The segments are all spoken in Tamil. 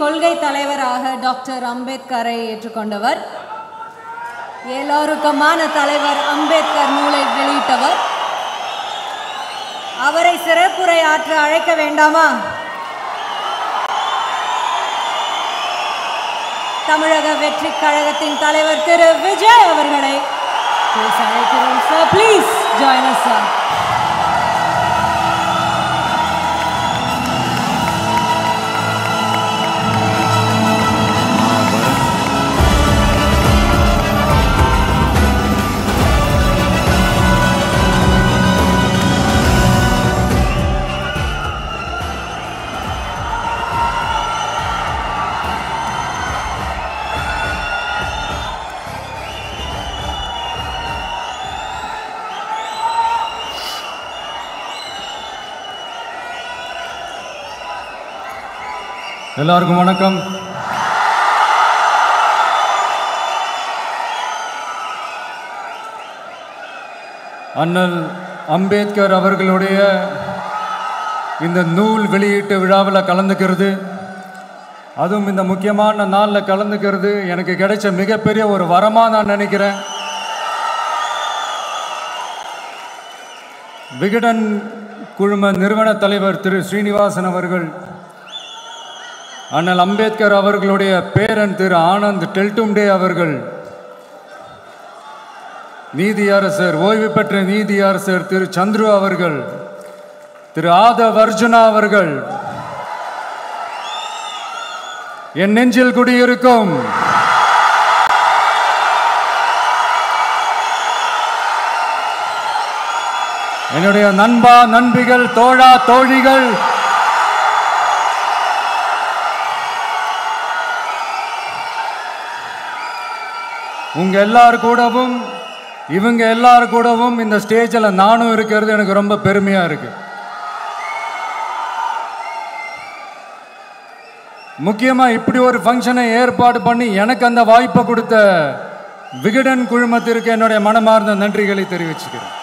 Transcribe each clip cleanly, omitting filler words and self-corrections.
கொள்கை தலைவராக டாக்டர் அம்பேத்கரை ஏற்றுக்கொண்டவர், எல்லோருக்குமான தலைவர் அம்பேத்கர் நூலை வெளியிட்டவர். அவரை சிறப்புரை ஆற்ற அழைக்க வேண்டாமா? தமிழக வெற்றி கழகத்தின் தலைவர் திரு விஜய் அவர்களை அழைக்கிறோம். Sir, please join us sir. எல்லாருக்கும் வணக்கம். அண்ணல் அம்பேத்கர் அவர்களுடைய இந்த நூல் வெளியீட்டு விழாவில் கலந்துக்கிறது, அதுவும் இந்த முக்கியமான நாளில் கலந்துக்கிறது எனக்கு கிடைச்ச மிகப்பெரிய ஒரு வரமாக நான் நினைக்கிறேன். விகடன் குழும நிறுவன தலைவர் திரு ஸ்ரீனிவாசன் அவர்கள், அண்ணல் அம்பேத்கர் அவர்களுடைய பேரன் திரு ஆனந்த் டெல்டும்டே அவர்கள், நீதியரசர் ஓய்வு பெற்ற நீதியரசர் திரு சந்துரு அவர்கள், திரு ஆதவ் அர்ஜுனா அவர்கள், என் நெஞ்சில் குடியிருக்கும் என்னுடைய நண்பா நண்பிகள், தோழா தோழிகள், உங்க எல்லாரு கூடவும் இவங்க எல்லாரு கூடவும் இந்த ஸ்டேஜில் நானும் இருக்கிறது எனக்கு ரொம்ப பெருமையா இருக்கு. முக்கியமா இப்படி ஒரு ஃபங்க்ஷனை ஏற்பாடு பண்ணி எனக்கு அந்த வாய்ப்பை கொடுத்த விகடன் குழுமத்திற்கு என்னுடைய மனமார்ந்த நன்றிகளை தெரிவிச்சுக்கிறேன்.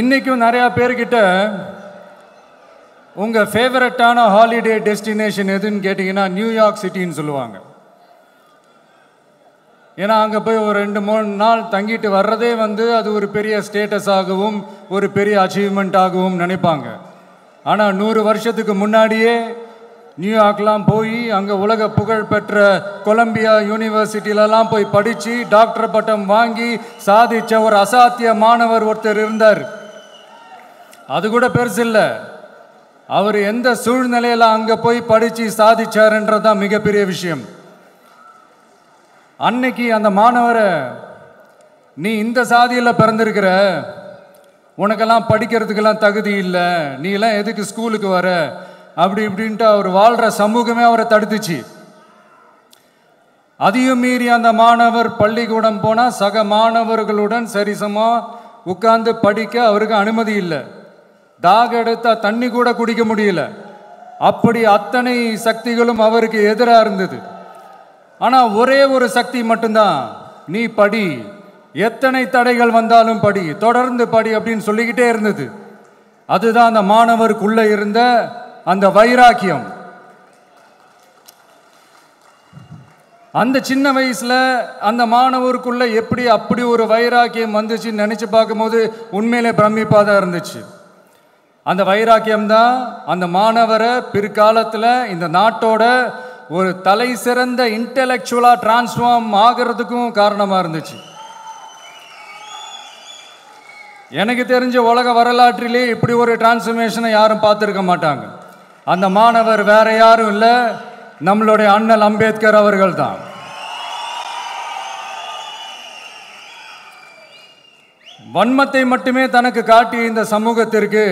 இன்னைக்கும் நிறைய பேர்கிட்ட உங்கள் ஃபேவரட்டான ஹாலிடே டெஸ்டினேஷன் எதுன்னு கேட்டிங்கன்னா நியூயார்க் சிட்டின்னு சொல்லுவாங்க. ஏன்னா அங்கே போய் ஒரு 2-3 நாள் தங்கிட்டு வர்றதே அது ஒரு பெரிய ஸ்டேட்டஸாகவும் ஒரு பெரிய அச்சீவ்மெண்ட்டாகவும் நினைப்பாங்க. ஆனால் 100 வருஷத்துக்கு முன்னாடியே நியூயார்க்லாம் போய் அங்கே உலக புகழ் பெற்ற கொலம்பியா யூனிவர்சிட்டியிலலாம் போய் படித்து டாக்டர் பட்டம் வாங்கி சாதித்த ஒரு அசாத்திய மாணவர் ஒருத்தர் இருந்தார். அது கூட பெருசு இல்லை, அவர் எந்த சூழ்நிலையில் அங்கே போய் படித்து சாதிச்சாருன்றதான் மிகப்பெரிய விஷயம். அன்னைக்கு அந்த மாணவரை, நீ இந்த சாதியில் பிறந்திருக்கிற, உனக்கெல்லாம் படிக்கிறதுக்கெல்லாம் தகுதி இல்லை, நீ எல்லாம் எதுக்கு ஸ்கூலுக்கு வர, அப்படி இப்படின்ட்டு அவர் வாழ்கிற சமூகமே அவரை தடுத்துச்சு. அதையும் மீறி அந்த மாணவர் பள்ளிக்கூடம் போனால் சக மாணவர்களுடன் சரிசமாக உட்கார்ந்து படிக்க அவருக்கு அனுமதி இல்லை. தாக எடுத்தா தண்ணி கூட குடிக்க முடியல. அப்படி அத்தனை சக்திகளும் அவருக்கு எதிராக இருந்தது. ஆனால் ஒரே ஒரு சக்தி மட்டும்தான், நீ படி, எத்தனை தடைகள் வந்தாலும் படி, தொடர்ந்து படி அப்படின்னு சொல்லிக்கிட்டே இருந்தது. அதுதான் அந்த மாணவருக்குள்ள இருந்த அந்த வைராக்கியம். அந்த சின்ன வயசுல அந்த மாணவருக்குள்ள எப்படி அப்படி ஒரு வைராக்கியம் வந்துச்சுன்னு நினைச்சு பார்க்கும்போது உண்மையிலே பிரமிப்பாக தான் இருந்துச்சு. அந்த வைராக்கியம் தான் அந்த மாணவரை பிற்காலத்தில் இந்த நாட்டோட ஒரு தலை சிறந்த இன்டெலெக்சுவலாக டிரான்ஸ்ஃபார்ம் ஆகிறதுக்கும் காரணமாக இருந்துச்சு. எனக்கு தெரிஞ்ச உலக வரலாற்றிலே இப்படி ஒரு டிரான்ஸ்ஃபர்மேஷனை யாரும் பார்த்துருக்க மாட்டாங்க. அந்த மாணவர் வேற யாரும் இல்லை, நம்மளுடைய அண்ணல் அம்பேத்கர் அவர்கள் தான். வன்மத்தை மட்டுமே தனக்கு காட்டிய இந்த சமூகத்திற்கு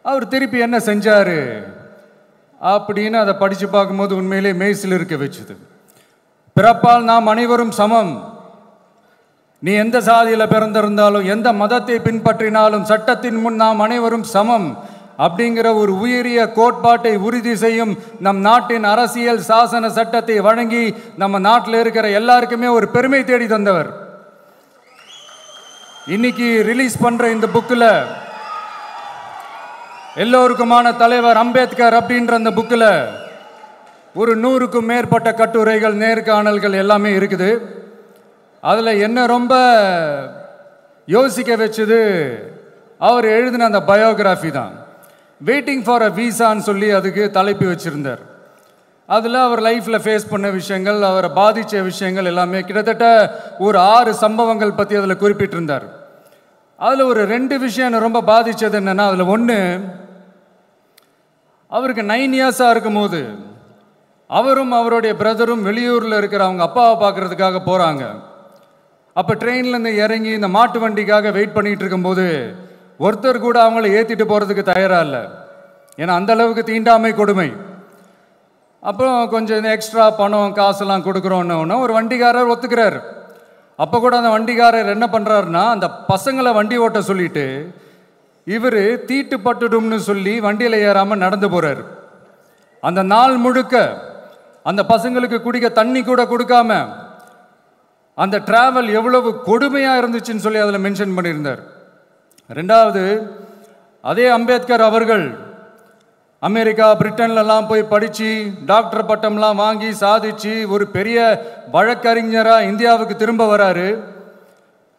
அவர் திருப்பி என்ன செஞ்சாரு அப்படின்னு அதை படித்து பார்க்கும்போது உண்மையிலே மெய்சில் இருக்க வச்சுது. பிறப்பால் நாம் அனைவரும் சமம், நீ எந்த சாதியில் பிறந்திருந்தாலும் எந்த மதத்தை பின்பற்றினாலும் சட்டத்தின் முன் நாம் அனைவரும் சமம் அப்படிங்கிற ஒரு உயரிய கோட்பாட்டை உறுதி செய்யும் நம் நாட்டின் அரசியல் சாசன சட்டத்தை வழங்கி நம்ம நாட்டில் இருக்கிற எல்லாருக்குமே ஒரு பெருமை தேடி தந்தவர். இன்னைக்கு ரிலீஸ் பண்ற இந்த புக்கில் எல்லோருக்குமான தலைவர் அம்பேத்கர் அப்படின்ற அந்த புக்கில் ஒரு 100க்கும் மேற்பட்ட கட்டுரைகள், நேர்காணல்கள் எல்லாமே இருக்குது. அதில் என்ன ரொம்ப யோசிக்க வச்சது அவர் எழுதின அந்த பயோகிராஃபி தான். வெயிட்டிங் ஃபார் அ வீசான்னு சொல்லி அதுக்கு தலைப்பு வச்சுருந்தார். அதில் அவர் லைஃப்பில் ஃபேஸ் பண்ண விஷயங்கள், அவரை பாதித்த விஷயங்கள் எல்லாமே கிட்டத்தட்ட ஒரு 6 சம்பவங்கள் பற்றி அதில் குறிப்பிட்டிருந்தார். அதில் ஒரு 2 விஷயம் என்னை ரொம்ப பாதித்தது என்னென்னா, அதில் ஒன்று, அவருக்கு 9 இயர்ஸாக இருக்கும்போது அவரும் அவருடைய பிரதரும் வெளியூரில் இருக்கிற அவங்க அப்பாவை பார்க்குறதுக்காக போகிறாங்க. அப்போ ட்ரெயின்லேருந்து இறங்கி இந்த மாட்டு வண்டிக்காக வெயிட் பண்ணிகிட்டு இருக்கும்போது ஒருத்தர் கூட அவங்கள ஏற்றிட்டு போகிறதுக்கு தயாராக இல்லை. ஏன்னா அந்தளவுக்கு தீண்டாமை கொடுமை. அப்புறம் கொஞ்சம் எக்ஸ்ட்ரா பணம் காசெல்லாம் கொடுக்குறோன்னு ஒரு வண்டிக்காரர் ஒத்துக்கிறார். அப்போ கூட அந்த வண்டிக்காரர் என்ன பண்ணுறாருன்னா, அந்த பசங்களை வண்டி ஓட்ட சொல்லிட்டு இவர் தீட்டு பட்டுடும்னு சொல்லி வண்டியில் ஏறாமல் நடந்து போகிறார். அந்த நாள் முழுக்க அந்த பசங்களுக்கு குடிக்க தண்ணி கூட கொடுக்காம அந்த டிராவல் எவ்வளவு கொடுமையாக இருந்துச்சுன்னு சொல்லி அதில் மென்ஷன் பண்ணியிருந்தார். 2வது, அதே அம்பேத்கர் அவர்கள் அமெரிக்கா, பிரிட்டன்லலாம் போய் படித்து டாக்டர் பட்டம்லாம் வாங்கி சாதிச்சு ஒரு பெரிய வழக்கறிஞராக இந்தியாவுக்கு திரும்ப வராரு.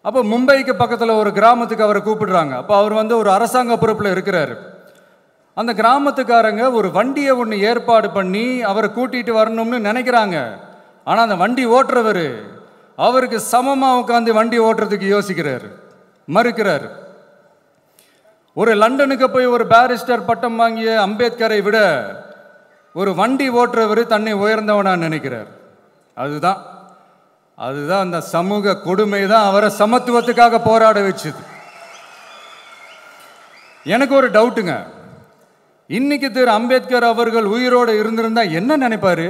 அப்போ மும்பைக்கு பக்கத்தில் ஒரு கிராமத்துக்கு அவரை கூப்பிடுறாங்க. அப்போ அவர் ஒரு அரசாங்க பொறுப்பில் இருக்கிறார். அந்த கிராமத்துக்காரங்க ஒரு வண்டியை ஒன்று ஏற்பாடு பண்ணி அவரை கூட்டிகிட்டு வரணும்னு நினைக்கிறாங்க. ஆனால் அந்த வண்டி ஓட்டுறவர் அவருக்கு சமமாக உட்காந்து வண்டி ஓட்டுறதுக்கு யோசிக்கிறார், மறுக்கிறார். ஒரு லண்டனுக்கு போய் ஒரு பாரிஸ்டர் பட்டம் வாங்கிய அம்பேத்கரை விட ஒரு வண்டி ஓட்டுறவர் தன்னை உயர்ந்தவனாக நினைக்கிறார். அதுதான் அந்த சமூக கொடுமை தான் அவரை சமத்துவத்துக்காக போராட வச்சுது. எனக்கு ஒரு டவுட்டுங்க, இன்னைக்கு திரு அம்பேத்கர் அவர்கள் உயிரோடு இருந்திருந்தா என்ன நினைப்பாரு?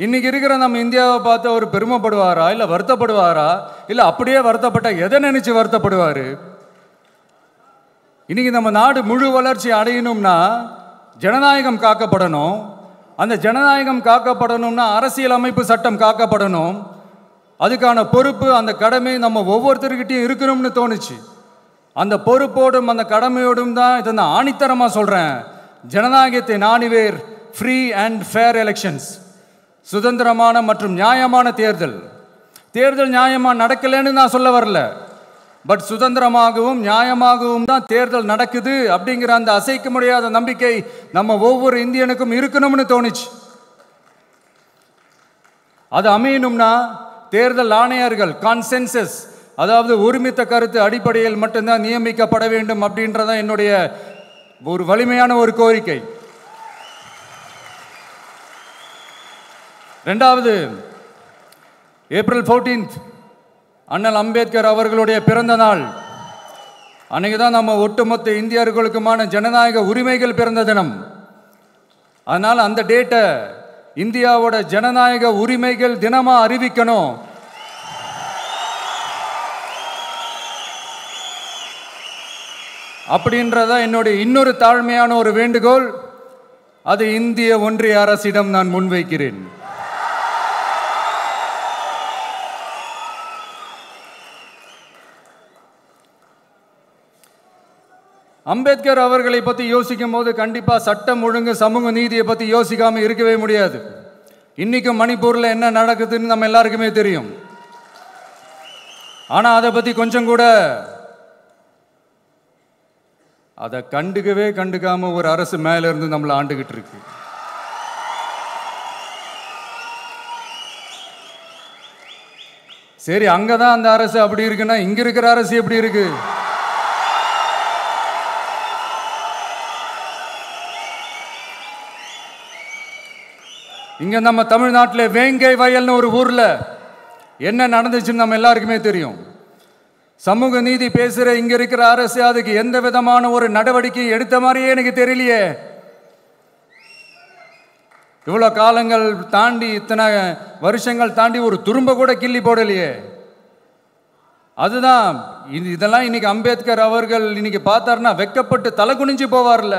இன்னைக்கு இருக்கிற நம்ம இந்தியாவை பார்த்து அவர் பெருமைப்படுவாரா, இல்லை வருத்தப்படுவாரா, இல்லை அப்படியே வருத்தப்பட்ட எதை நினைச்சு வருத்தப்படுவார்? இன்னைக்கு நம்ம நாடு முழு வளர்ச்சி அடையணும்னா ஜனநாயகம் காக்கப்படணும். அந்த ஜனநாயகம் காக்கப்படணும்னா அரசியல் அமைப்பு சட்டம் காக்கப்படணும். அதுக்கான பொறுப்பு, அந்த கடமை நம்ம ஒவ்வொருத்தருக்கிட்டையும் இருக்கணும்னு தோணுச்சு. அந்த பொறுப்போடும் அந்த கடமையோடும் தான் இதை நான் ஆணித்தரமாக சொல்கிறேன், ஜனநாயகத்தை நாணிவேர் ஃப்ரீ அண்ட் ஃபேர் எலெக்ஷன்ஸ், சுதந்திரமான மற்றும் நியாயமான தேர்தல். தேர்தல் நியாயமாக நடக்கலைன்னு நான் சொல்ல வரல, பட் சுதந்திரமாகவும் நியாயமாகவும் தான் தேர்தல் நடக்குது அப்படிங்கிற அந்த அசைக்க முடியாத நம்பிக்கை நம்ம ஒவ்வொரு இந்தியனுக்கும் இருக்கணும்னு தோணுச்சு. அது அமையணும்னா தேர்தல் ஆணையர்கள் கான்சென்சஸ், அதாவது ஒருமித்த கருத்து அடிப்படையில் மட்டும்தான் நியமிக்கப்பட வேண்டும் அப்படின்றதான் என்னுடைய ஒரு வலிமையான ஒரு கோரிக்கை. 2வது, ஏப்ரல் 14 அண்ணல் அம்பேத்கர் அவர்களுடைய பிறந்த நாள். அன்னைக்கு தான் நம்ம ஒட்டுமொத்த இந்தியர்களுக்குமான ஜனநாயக உரிமைகள் பிறந்த தினம். அதனால் அந்த டேட்டை இந்தியாவோட ஜனநாயக உரிமைகள் தினமாக அறிவிக்கணும். அப்படின்றத என்னுடைய இன்னொரு தாழ்மையான ஒரு வேண்டுகோள். அது இந்திய ஒன்றிய அரசிடம் நான் முன்வைக்கிறேன். அம்பேத்கர் அவர்களை பற்றி யோசிக்கும் போது கண்டிப்பாக சட்டம் ஒழுங்கு, சமூக நீதியை பற்றி யோசிக்காமல் இருக்கவே முடியாது. இன்றைக்கும் மணிப்பூரில் என்ன நடக்குதுன்னு நம்ம எல்லாருக்குமே தெரியும். ஆனால் அதை பற்றி கொஞ்சம் கூட அதை கண்டுக்காம ஒரு அரசு மேல இருந்து நம்மளை ஆண்டுகிட்டு இருக்கு. சரி, அங்கதான் அந்த அரசு அப்படி இருக்குன்னா இங்க இருக்கிற அரசு எப்படி இருக்கு? இங்க நம்ம தமிழ்நாட்டில் வேங்கை வயல்னு ஒரு ஊர்ல என்ன நடந்துச்சுன்னு நம்ம எல்லாருக்குமே தெரியும். சமூக நீதி பேசுகிற இங்கே இருக்கிற அரசு அதுக்கு எந்த விதமான ஒரு நடவடிக்கையும் எடுத்த மாதிரியே எனக்கு தெரியலையே. இவ்வளோ காலங்கள் தாண்டி, இத்தனை வருஷங்கள் தாண்டி ஒரு துரும்ப கூட கிள்ளி போடலையே. அதுதான் இதெல்லாம் இன்னைக்கு அம்பேத்கர் அவர்கள் இன்னைக்கு பார்த்தாருன்னா வெக்கப்பட்டு தலை குனிஞ்சு போவார்ல.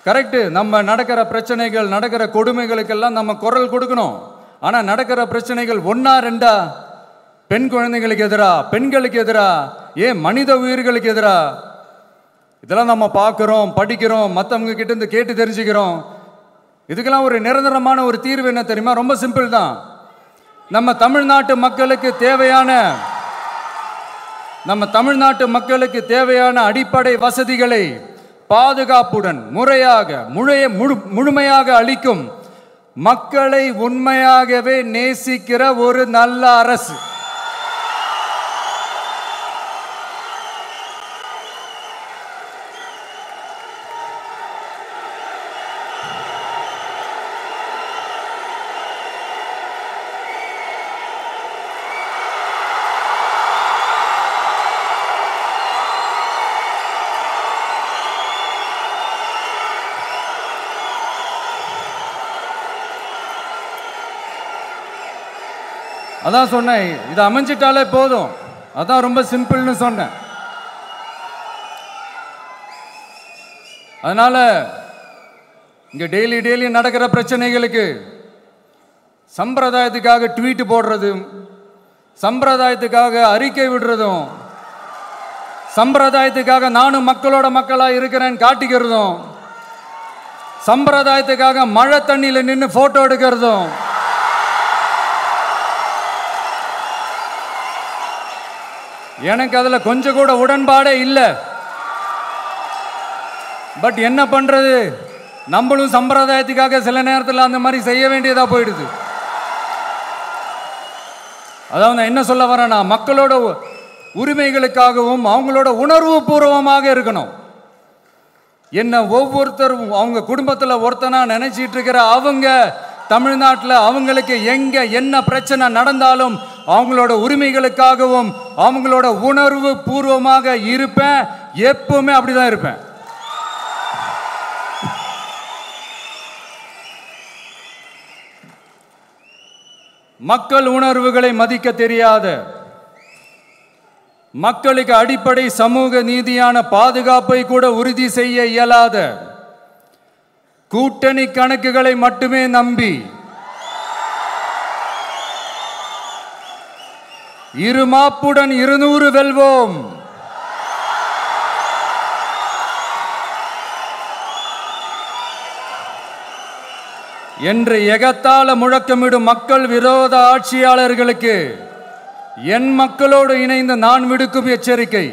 கரெக்டு, நம்ம நடக்கிற பிரச்சனைகள், நடக்கிற கொடுமைகளுக்கெல்லாம் நம்ம குரல் கொடுக்கணும். ஆனால் நடக்கிற பிரச்சனைகள் ஒன்றா ரெண்டா? பெண் குழந்தைகளுக்கு எதிரா, பெண்களுக்கு எதிரா, ஏன் மனித உயிர்களுக்கு எதிரா? இதெல்லாம் நம்ம பார்க்குறோம், படிக்கிறோம், மற்றவங்க கிட்ட இருந்து கேட்டு தெரிஞ்சுக்கிறோம். இதுக்கெல்லாம் ஒரு நிரந்தரமான ஒரு தீர்வு என்ன தெரியுமா? ரொம்ப சிம்பிள் தான். நம்ம தமிழ்நாட்டு மக்களுக்கு தேவையான அடிப்படை வசதிகளை பாதுகாப்புடன் முழுமையாக அளிக்கும் மக்களை உண்மையாகவே நேசிக்கிற ஒரு நல்ல அரசு. அதான் சொன்னேன், இது அமைஞ்சிட்டாலே போதும், அதான் ரொம்ப சிம்பிள்னு சொன்னேன். அதனால இங்க டெய்லி நடக்கிற பிரச்சனைகளுக்கு சம்பிரதாயத்துக்காக ட்வீட் போடுறதும், சம்பிரதாயத்துக்காக அறிக்கை விடுறதும், சம்பிரதாயத்துக்காக நானும் மக்களா இருக்கிறேன்னு காட்டிக்கிறதும், சம்பிரதாயத்துக்காக மழை தண்ணியில் நின்று போட்டோ எடுக்கிறதும், எனக்கு அதுல கொஞ்சம் கூட உடன்பாடே இல்லை. பட் என்ன பண்றது, நம்மளும் சம்பிரதாயத்துக்காக சில நேரத்தில் அந்த மாதிரி செய்ய வேண்டியதா போயிடுது. அதாவது நான் என்ன சொல்ல வரேன்னா, மக்களோட உரிமைகளுக்காகவும் அவங்களோட உணர்வு பூர்வமாக இருக்கணும். என்ன ஒவ்வொருத்தரும் அவங்க குடும்பத்தில் ஒருத்தனா நினைச்சிட்டு இருக்கிற அவங்க தமிழ்நாட்டில் அவங்களுக்கு எங்க என்ன பிரச்சனை நடந்தாலும் அவங்களோட உரிமைகளுக்காகவும் அவங்களோட உணர்வு பூர்வமாக இருப்பேன். எப்பவுமே அப்படிதான் இருப்பேன். மக்கள் உணர்வுகளை மதிக்க தெரியாத, மக்களுக்கு அடிப்படை சமூக நீதியான பாதுகாப்பை கூட உறுதி செய்ய இயலாத, கூட்டணி கணக்குகளை மட்டுமே நம்பி இருமாப்புடன் 200 வெல்வோம், என்று எகத்தால முழக்கமிடும் மக்கள் விரோத ஆட்சியாளர்களுக்கு என் மக்களோடு இணைந்து நான் விடுக்கும் எச்சரிக்கை,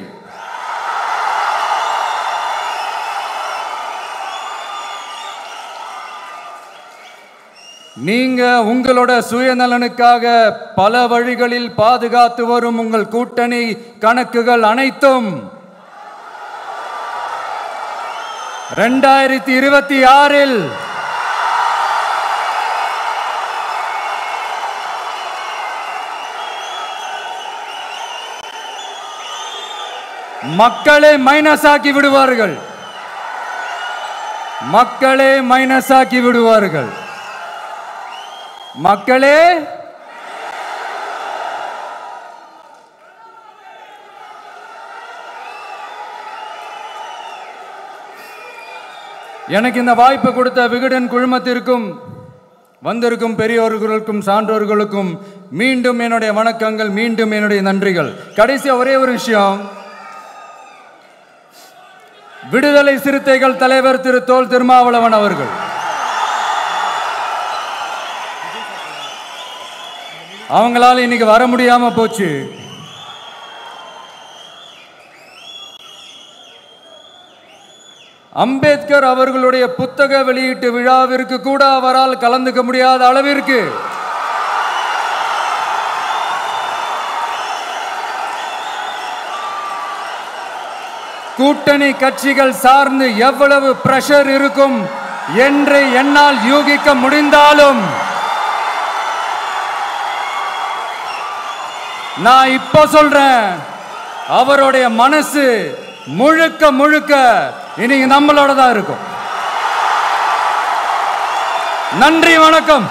நீங்க உங்களோட சுயநலனுக்காக பல வழிகளில் பாதுகாத்து வரும் உங்கள் கூட்டணி கணக்குகள் அனைத்தும் 2026 மக்களே மைனஸ் ஆக்கி விடுவார்கள். மக்களே மைனஸ் ஆக்கி விடுவார்கள். மக்களே எனக்கு இந்த வாய்ப்பு கொடுத்த விகடன் குழுமத்திற்கும் வந்திருக்கும் பெரியோர்களுக்கும் சான்றோர்களுக்கும் மீண்டும் என்னுடைய வணக்கங்கள், மீண்டும் என்னுடைய நன்றிகள். கடைசியா ஒரே ஒரு விஷயம், விடுதலை சிறுத்தைகள் தலைவர் திரு தோல் திருமாவளவன் அவர்கள் அவங்களால இன்னைக்கு வர முடியாம போச்சு. அம்பேத்கர் அவர்களுடைய புத்தக வெளியீட்டு விழாவிற்கு கூட அவரால் கலந்துக்க முடியாத அளவிற்கு கூட்டணி கட்சிகள் சார்ந்து எவ்வளவு பிரஷர் இருக்கும் என்று என்னால் யூகிக்க முடிந்தாலும் நான் இப்ப சொல்றேன், அவருடைய மனசு முழுக்க முழுக்க இன்னைக்கு நம்மளோட தான் இருக்கும். நன்றி, வணக்கம்.